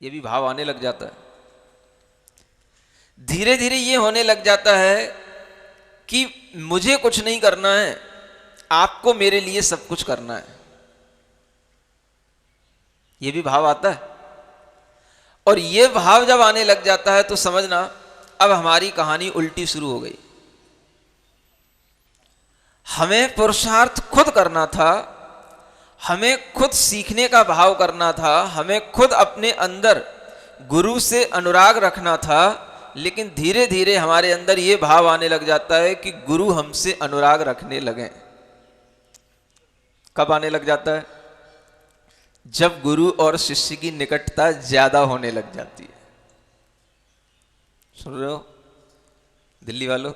ये भी भाव आने लग जाता है। धीरे धीरे ये होने लग जाता है कि मुझे कुछ नहीं करना है, आपको मेरे लिए सब कुछ करना है। ये भी भाव आता है। और ये भाव जब आने लग जाता है तो समझना अब हमारी कहानी उल्टी शुरू हो गई। हमें पुरुषार्थ खुद करना था, हमें खुद सीखने का भाव करना था, हमें खुद अपने अंदर गुरु से अनुराग रखना था, लेकिन धीरे धीरे हमारे अंदर ये भाव आने लग जाता है कि गुरु हमसे अनुराग रखने लगे। कब आने लग जाता है? जब गुरु और शिष्य की निकटता ज्यादा होने लग जाती है। सुन रहे हो दिल्ली वालों?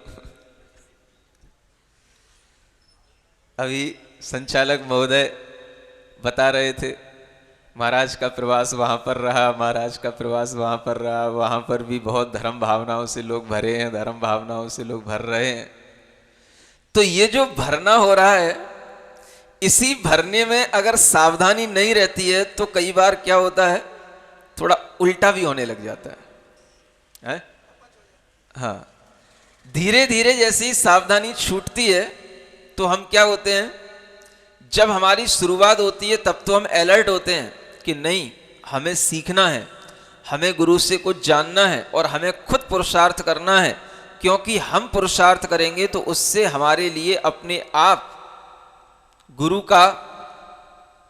अभी संचालक महोदय बता रहे थे महाराज का प्रवास वहां पर रहा, महाराज का प्रवास वहां पर रहा, वहां पर भी बहुत धर्म भावनाओं से लोग भरे हैं, धर्म भावनाओं से लोग भर रहे हैं। तो ये जो भरना हो रहा है, इसी भरने में अगर सावधानी नहीं रहती है तो कई बार क्या होता है, थोड़ा उल्टा भी होने लग जाता है? हाँ, धीरे धीरे जैसे ही सावधानी छूटती है तो हम क्या होते हैं, जब हमारी शुरुआत होती है तब तो हम अलर्ट होते हैं कि नहीं, हमें सीखना है, हमें गुरु से कुछ जानना है और हमें खुद पुरुषार्थ करना है, क्योंकि हम पुरुषार्थ करेंगे तो उससे हमारे लिए अपने आप गुरु का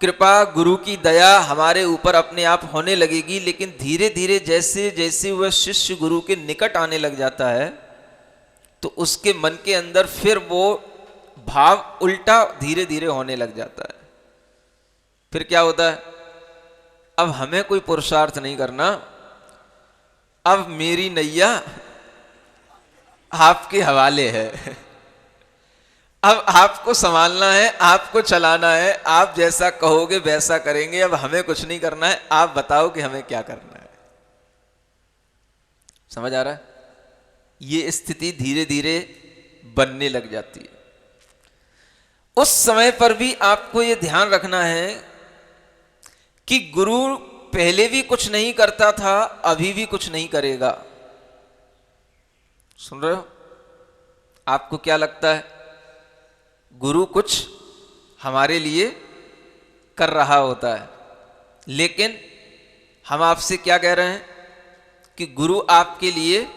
कृपा, गुरु की दया हमारे ऊपर अपने आप होने लगेगी। लेकिन धीरे धीरे जैसे जैसे वह शिष्य गुरु के निकट आने लग जाता है तो उसके मन के अंदर फिर वो भाव उल्टा धीरे धीरे होने लग जाता है। फिर क्या होता है, अब हमें कोई पुरुषार्थ नहीं करना, अब मेरी नैया आपके हवाले है, अब आपको संभालना है, आपको चलाना है, आप जैसा कहोगे वैसा करेंगे, अब हमें कुछ नहीं करना है, आप बताओ कि हमें क्या करना है। समझ आ रहा है? ये स्थिति धीरे धीरे बनने लग जाती है। उस समय पर भी आपको यह ध्यान रखना है कि गुरु पहले भी कुछ नहीं करता था, अभी भी कुछ नहीं करेगा। सुन रहे हो? आपको क्या लगता है, गुरु कुछ हमारे लिए कर रहा होता है, लेकिन हम आपसे क्या कह रहे हैं कि गुरु आपके लिए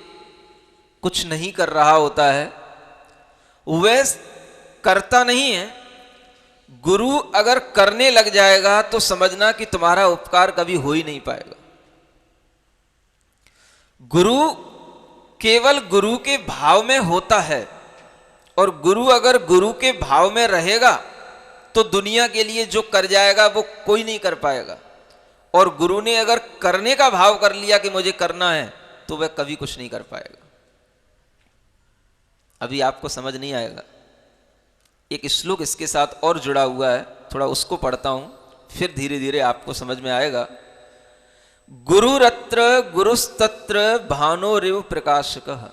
कुछ नहीं कर रहा होता है। वह करता नहीं है। गुरु अगर करने लग जाएगा तो समझना कि तुम्हारा उपकार कभी हो ही नहीं पाएगा। गुरु केवल गुरु के भाव में होता है, और गुरु अगर गुरु के भाव में रहेगा तो दुनिया के लिए जो कर जाएगा वो कोई नहीं कर पाएगा। और गुरु ने अगर करने का भाव कर लिया कि मुझे करना है तो वह कभी कुछ नहीं कर पाएगा। अभी आपको समझ नहीं आएगा, एक श्लोक इसके साथ और जुड़ा हुआ है, थोड़ा उसको पढ़ता हूं, फिर धीरे धीरे आपको समझ में आएगा। गुरुरत्र गुरुस्तत्र भानोरिव प्रकाशकः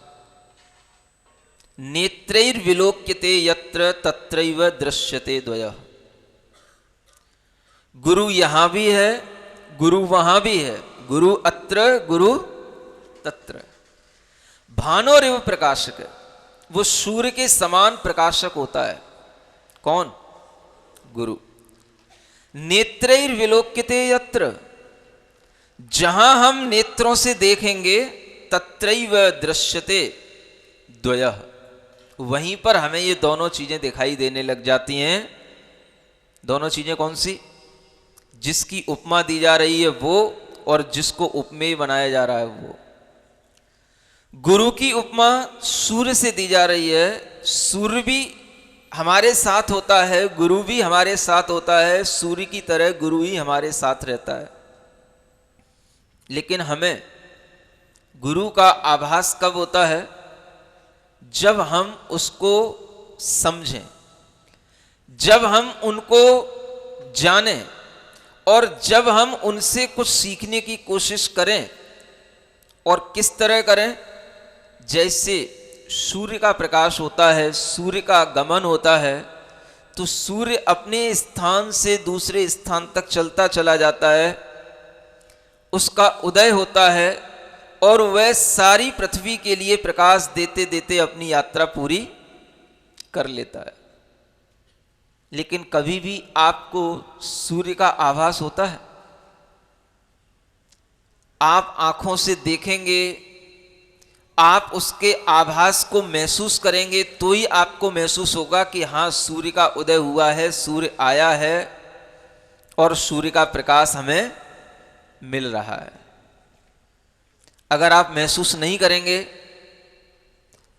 नेत्रैर्विलोक्यते यत्र तत्रैव दृश्यते द्वयः। गुरु यहां भी है, गुरु वहां भी है, गुरु अत्र गुरु तत्र। भानोरिव प्रकाशक, वो सूर्य के समान प्रकाशक होता है। कौन? गुरु। नेत्रैर्विलोक्यते यत्र, जहां हम नेत्रों से देखेंगे तत्रैव दृश्यते द्वयः, वहीं पर हमें ये दोनों चीजें दिखाई देने लग जाती हैं। दोनों चीजें कौन सी? जिसकी उपमा दी जा रही है वो, और जिसको उपमेय बनाया जा रहा है वो। गुरु की उपमा सूर्य से दी जा रही है। सूर्य भी हमारे साथ होता है, गुरु भी हमारे साथ होता है, सूर्य की तरह गुरु ही हमारे साथ रहता है। लेकिन हमें गुरु का आभास कब होता है? जब हम उसको समझें, जब हम उनको जानें, और जब हम उनसे कुछ सीखने की कोशिश करें। और किस तरह करें? जैसे सूर्य का प्रकाश होता है, सूर्य का गमन होता है, तो सूर्य अपने स्थान से दूसरे स्थान तक चलता चला जाता है, उसका उदय होता है और वह सारी पृथ्वी के लिए प्रकाश देते देते अपनी यात्रा पूरी कर लेता है। लेकिन कभी भी आपको सूर्य का आभास होता है? आप आंखों से देखेंगे, आप उसके आभास को महसूस करेंगे तो ही आपको महसूस होगा कि हाँ, सूर्य का उदय हुआ है, सूर्य आया है और सूर्य का प्रकाश हमें मिल रहा है। अगर आप महसूस नहीं करेंगे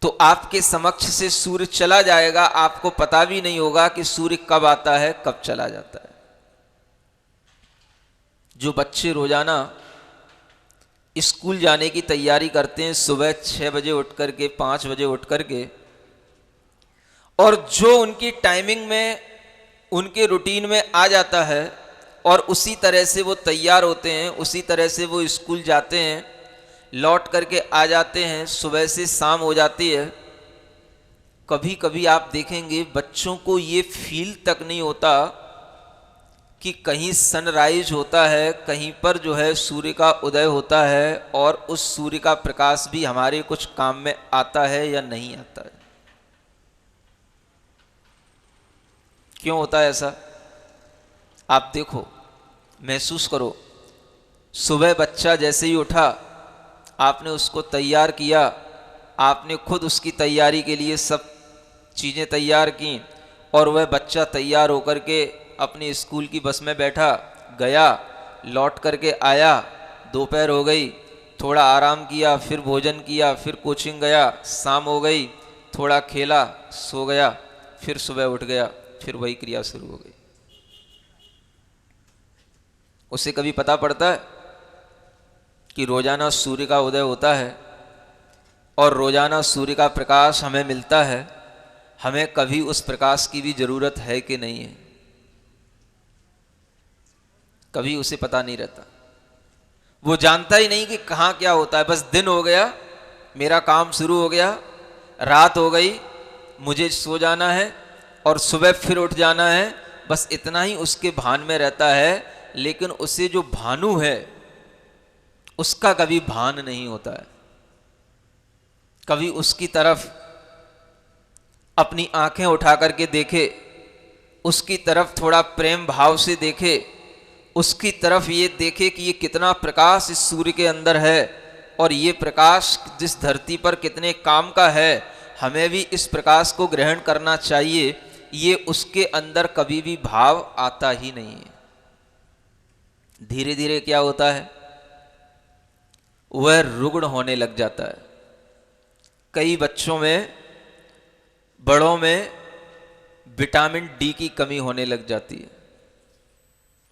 तो आपके समक्ष से सूर्य चला जाएगा, आपको पता भी नहीं होगा कि सूर्य कब आता है, कब चला जाता है। जो बच्चे रोजाना स्कूल जाने की तैयारी करते हैं, सुबह 6 बजे उठ करके, 5 बजे उठ करके, और जो उनकी टाइमिंग में, उनके रूटीन में आ जाता है और उसी तरह से वो तैयार होते हैं, उसी तरह से वो स्कूल जाते हैं, लौट करके आ जाते हैं, सुबह से शाम हो जाती है। कभी कभी आप देखेंगे बच्चों को ये फील तक नहीं होता कि कहीं सनराइज होता है, कहीं पर जो है सूर्य का उदय होता है और उस सूर्य का प्रकाश भी हमारे कुछ काम में आता है या नहीं आता है। क्यों होता है ऐसा? आप देखो, महसूस करो। सुबह बच्चा जैसे ही उठा, आपने उसको तैयार किया, आपने खुद उसकी तैयारी के लिए सब चीज़ें तैयार की और वह बच्चा तैयार होकर के अपनी स्कूल की बस में बैठा, गया, लौट करके आया, दोपहर हो गई, थोड़ा आराम किया, फिर भोजन किया, फिर कोचिंग गया, शाम हो गई, थोड़ा खेला, सो गया, फिर सुबह उठ गया, फिर वही क्रिया शुरू हो गई। उसे कभी पता पड़ता है कि रोजाना सूर्य का उदय होता है और रोजाना सूर्य का प्रकाश हमें मिलता है? हमें कभी उस प्रकाश की भी जरूरत है कि नहीं है? कभी उसे पता नहीं रहता। वो जानता ही नहीं कि कहाँ क्या होता है। बस दिन हो गया, मेरा काम शुरू हो गया, रात हो गई, मुझे सो जाना है और सुबह फिर उठ जाना है, बस इतना ही उसके भान में रहता है। लेकिन उसे जो भानु है उसका कभी भान नहीं होता है। कभी उसकी तरफ अपनी आंखें उठा करके देखे, उसकी तरफ थोड़ा प्रेम भाव से देखे, उसकी तरफ ये देखे कि ये कितना प्रकाश इस सूर्य के अंदर है और ये प्रकाश जिस धरती पर कितने काम का है, हमें भी इस प्रकाश को ग्रहण करना चाहिए। ये उसके अंदर कभी भी भाव आता ही नहीं है। धीरे धीरे क्या होता है, वह रुग्ण होने लग जाता है। कई बच्चों में, बड़ों में विटामिन डी की कमी होने लग जाती है।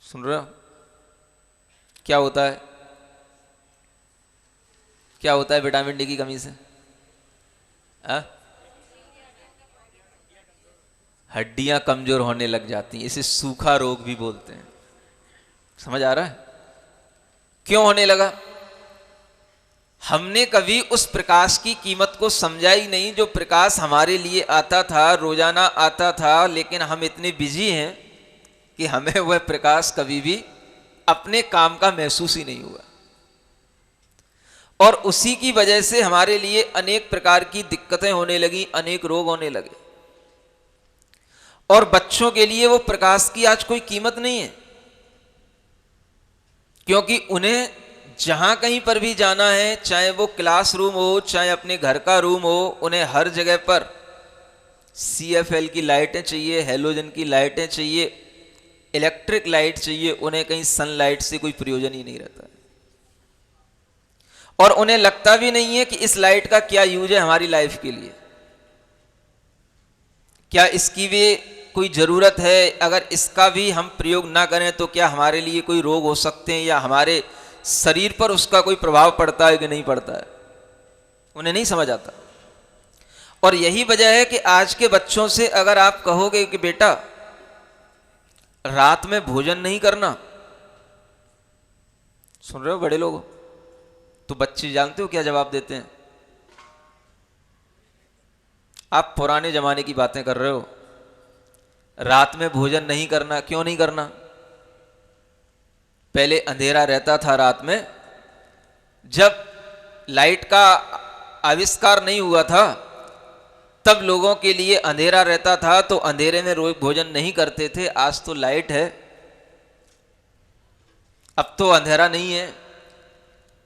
सुन रहे हो? क्या होता है? क्या होता है विटामिन डी की कमी से? हड्डियां कमजोर होने लग जाती हैं। इसे सूखा रोग भी बोलते हैं। समझ आ रहा है क्यों होने लगा? हमने कभी उस प्रकाश की कीमत को समझा ही नहीं, जो प्रकाश हमारे लिए आता था, रोजाना आता था। लेकिन हम इतने बिजी हैं कि हमें वह प्रकाश कभी भी अपने काम का महसूस ही नहीं हुआ। और उसी की वजह से हमारे लिए अनेक प्रकार की दिक्कतें होने लगी, अनेक रोग होने लगे। और बच्चों के लिए वो प्रकाश की आज कोई कीमत नहीं है, क्योंकि उन्हें जहां कहीं पर भी जाना है, चाहे वो क्लासरूम हो, चाहे अपने घर का रूम हो, उन्हें हर जगह पर CFL की लाइटें चाहिए, हेलोजन की लाइटें चाहिए, इलेक्ट्रिक लाइट चाहिए। उन्हें कहीं सनलाइट से कोई प्रयोजन ही नहीं रहता। और उन्हें लगता भी नहीं है कि इस लाइट का क्या यूज है हमारी लाइफ के लिए, क्या इसकी भी कोई जरूरत है। अगर इसका भी हम प्रयोग ना करें तो क्या हमारे लिए कोई रोग हो सकते हैं, या हमारे शरीर पर उसका कोई प्रभाव पड़ता है कि नहीं पड़ता है, उन्हें नहीं समझ आता। और यही वजह है कि आज के बच्चों से अगर आप कहोगे कि बेटा रात में भोजन नहीं करना, सुन रहे हो बड़े लोग, तो बच्चे जानते हो क्या जवाब देते हैं? आप पुराने जमाने की बातें कर रहे हो। रात में भोजन नहीं करना, क्यों नहीं करना? पहले अंधेरा रहता था रात में, जब लाइट का आविष्कार नहीं हुआ था तब लोगों के लिए अंधेरा रहता था, तो अंधेरे में रोज भोजन नहीं करते थे। आज तो लाइट है, अब तो अंधेरा नहीं है,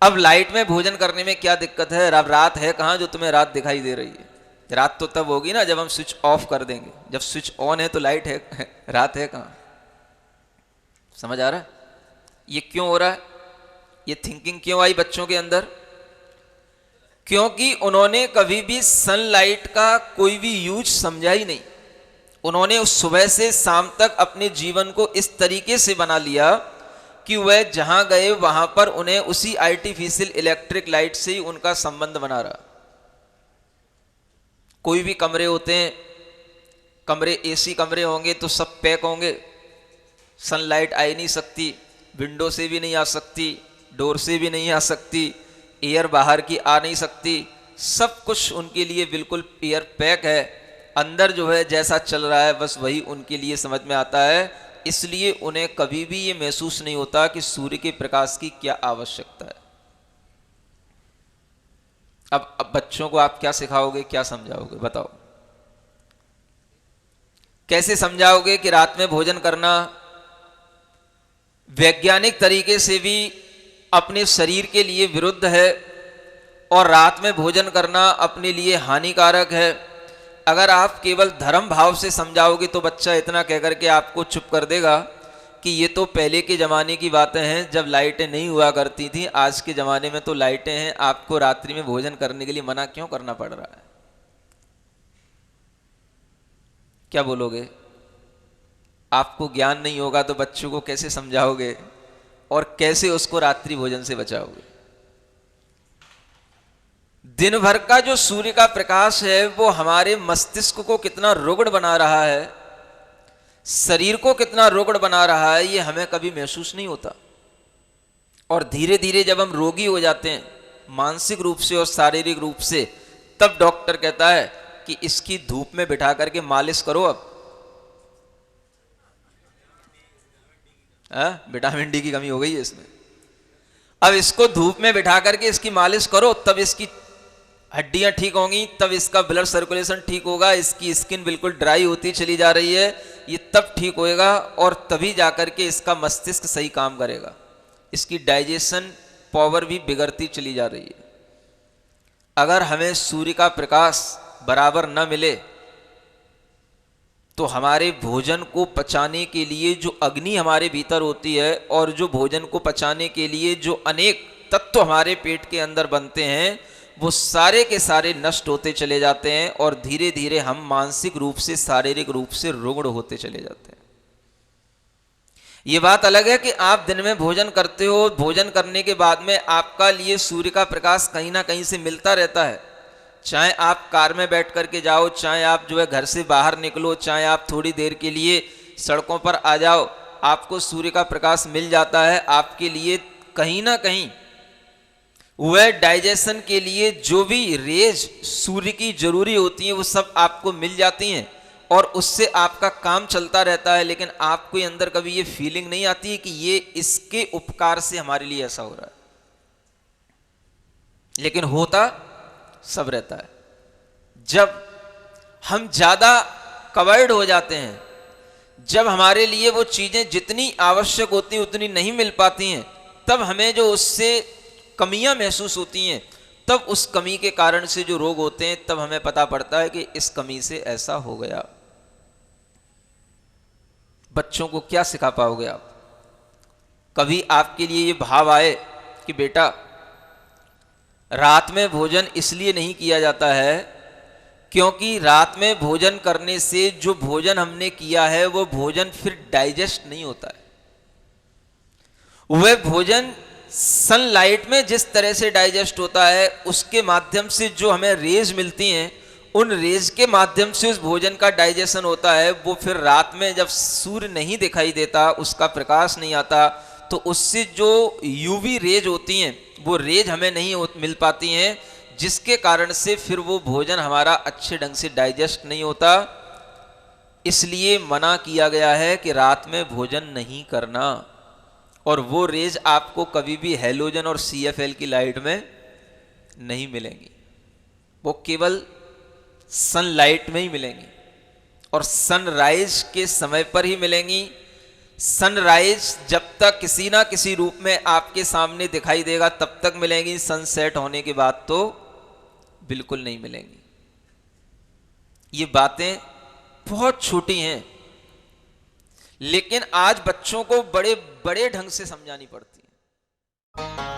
अब लाइट में भोजन करने में क्या दिक्कत है? अब रात है कहाँ जो तुम्हें रात दिखाई दे रही है? रात तो तब होगी ना जब हम स्विच ऑफ कर देंगे, जब स्विच ऑन है तो लाइट है, रात है कहाँ? समझ आ रहा है ये क्यों हो रहा है? ये थिंकिंग क्यों आई बच्चों के अंदर? क्योंकि उन्होंने कभी भी सनलाइट का कोई भी यूज समझा ही नहीं। उन्होंने उस सुबह से शाम तक अपने जीवन को इस तरीके से बना लिया कि वह जहां गए वहां पर उन्हें उसी आर्टिफिशियल इलेक्ट्रिक लाइट से ही उनका संबंध बना रहा। कोई भी कमरे होते हैं, कमरे एसी कमरे होंगे तो सब पैक होंगे, सनलाइट आ ही नहीं सकती, विंडो से भी नहीं आ सकती, डोर से भी नहीं आ सकती, एयर बाहर की आ नहीं सकती, सब कुछ उनके लिए बिल्कुल एयर पैक है। अंदर जो है जैसा चल रहा है बस वही उनके लिए समझ में आता है। इसलिए उन्हें कभी भी ये महसूस नहीं होता कि सूर्य के प्रकाश की क्या आवश्यकता है। अब बच्चों को आप क्या सिखाओगे, क्या समझाओगे? बताओ, कैसे समझाओगे कि रात में भोजन करना वैज्ञानिक तरीके से भी अपने शरीर के लिए विरुद्ध है और रात में भोजन करना अपने लिए हानिकारक है? अगर आप केवल धर्म भाव से समझाओगे तो बच्चा इतना कहकर के आपको चुप कर देगा कि ये तो पहले के ज़माने की बातें हैं जब लाइटें नहीं हुआ करती थी, आज के ज़माने में तो लाइटें हैं, आपको रात्रि में भोजन करने के लिए मना क्यों करना पड़ रहा है? क्या बोलोगे? आपको ज्ञान नहीं होगा तो बच्चों को कैसे समझाओगे और कैसे उसको रात्रि भोजन से बचाओगे? दिन भर का जो सूर्य का प्रकाश है वो हमारे मस्तिष्क को कितना रुग्ण बना रहा है, शरीर को कितना रुग्ण बना रहा है, ये हमें कभी महसूस नहीं होता। और धीरे धीरे जब हम रोगी हो जाते हैं मानसिक रूप से और शारीरिक रूप से, तब डॉक्टर कहता है कि इसकी धूप में बिठा करके मालिश करो। अब विटामिन डी की कमी हो गई है इसमें, अब इसको धूप में बिठा करके इसकी मालिश करो, तब इसकी हड्डियां ठीक होंगी, तब इसका ब्लड सर्कुलेशन ठीक होगा, इसकी स्किन बिल्कुल ड्राई होती चली जा रही है, ये तब ठीक होएगा और तभी जाकर के इसका मस्तिष्क सही काम करेगा। इसकी डाइजेशन पावर भी बिगड़ती चली जा रही है। अगर हमें सूर्य का प्रकाश बराबर न मिले तो हमारे भोजन को पचाने के लिए जो अग्नि हमारे भीतर होती है और जो भोजन को पचाने के लिए जो अनेक तत्व हमारे पेट के अंदर बनते हैं वो सारे के सारे नष्ट होते चले जाते हैं और धीरे धीरे हम मानसिक रूप से शारीरिक रूप से रुग्ण होते चले जाते हैं। ये बात अलग है कि आप दिन में भोजन करते हो, भोजन करने के बाद में आपका लिए सूर्य का प्रकाश कहीं ना कहीं से मिलता रहता है, चाहे आप कार में बैठ करके जाओ, चाहे आप जो है घर से बाहर निकलो, चाहे आप थोड़ी देर के लिए सड़कों पर आ जाओ, आपको सूर्य का प्रकाश मिल जाता है। आपके लिए कहीं ना कहीं वह डाइजेशन के लिए जो भी रेज सूर्य की जरूरी होती हैं वो सब आपको मिल जाती हैं और उससे आपका काम चलता रहता है। लेकिन आपके अंदर कभी ये फीलिंग नहीं आती है कि ये इसके उपकार से हमारे लिए ऐसा हो रहा है, लेकिन होता सब रहता है। जब हम ज्यादा कवर्ड हो जाते हैं, जब हमारे लिए वो चीजें जितनी आवश्यक होती हैं उतनी नहीं मिल पाती हैं, तब हमें जो उससे कमियां महसूस होती हैं, तब उस कमी के कारण से जो रोग होते हैं तब हमें पता पड़ता है कि इस कमी से ऐसा हो गया। बच्चों को क्या सिखा पाओगे आप? कभी आपके लिए ये भाव आए कि बेटा रात में भोजन इसलिए नहीं किया जाता है क्योंकि रात में भोजन करने से जो भोजन हमने किया है वो भोजन फिर डाइजेस्ट नहीं होता है। वह भोजन सनलाइट में जिस तरह से डाइजेस्ट होता है उसके माध्यम से जो हमें रेज मिलती हैं, उन रेज के माध्यम से उस भोजन का डाइजेशन होता है। वो फिर रात में जब सूर्य नहीं दिखाई देता, उसका प्रकाश नहीं आता, तो उससे जो यूवी रेज होती हैं वो रेज हमें नहीं मिल पाती हैं, जिसके कारण से फिर वो भोजन हमारा अच्छे ढंग से डाइजेस्ट नहीं होता। इसलिए मना किया गया है कि रात में भोजन नहीं करना। और वो रेज आपको कभी भी हैलोजन और CFL की लाइट में नहीं मिलेंगी, वो केवल सनलाइट में ही मिलेंगी और सनराइज के समय पर ही मिलेंगी। सनराइज जब तक किसी ना किसी रूप में आपके सामने दिखाई देगा तब तक मिलेंगी, सनसेट होने के बाद तो बिल्कुल नहीं मिलेंगी। ये बातें बहुत छोटी हैं, लेकिन आज बच्चों को बड़े बड़े ढंग से समझानी पड़ती हैं।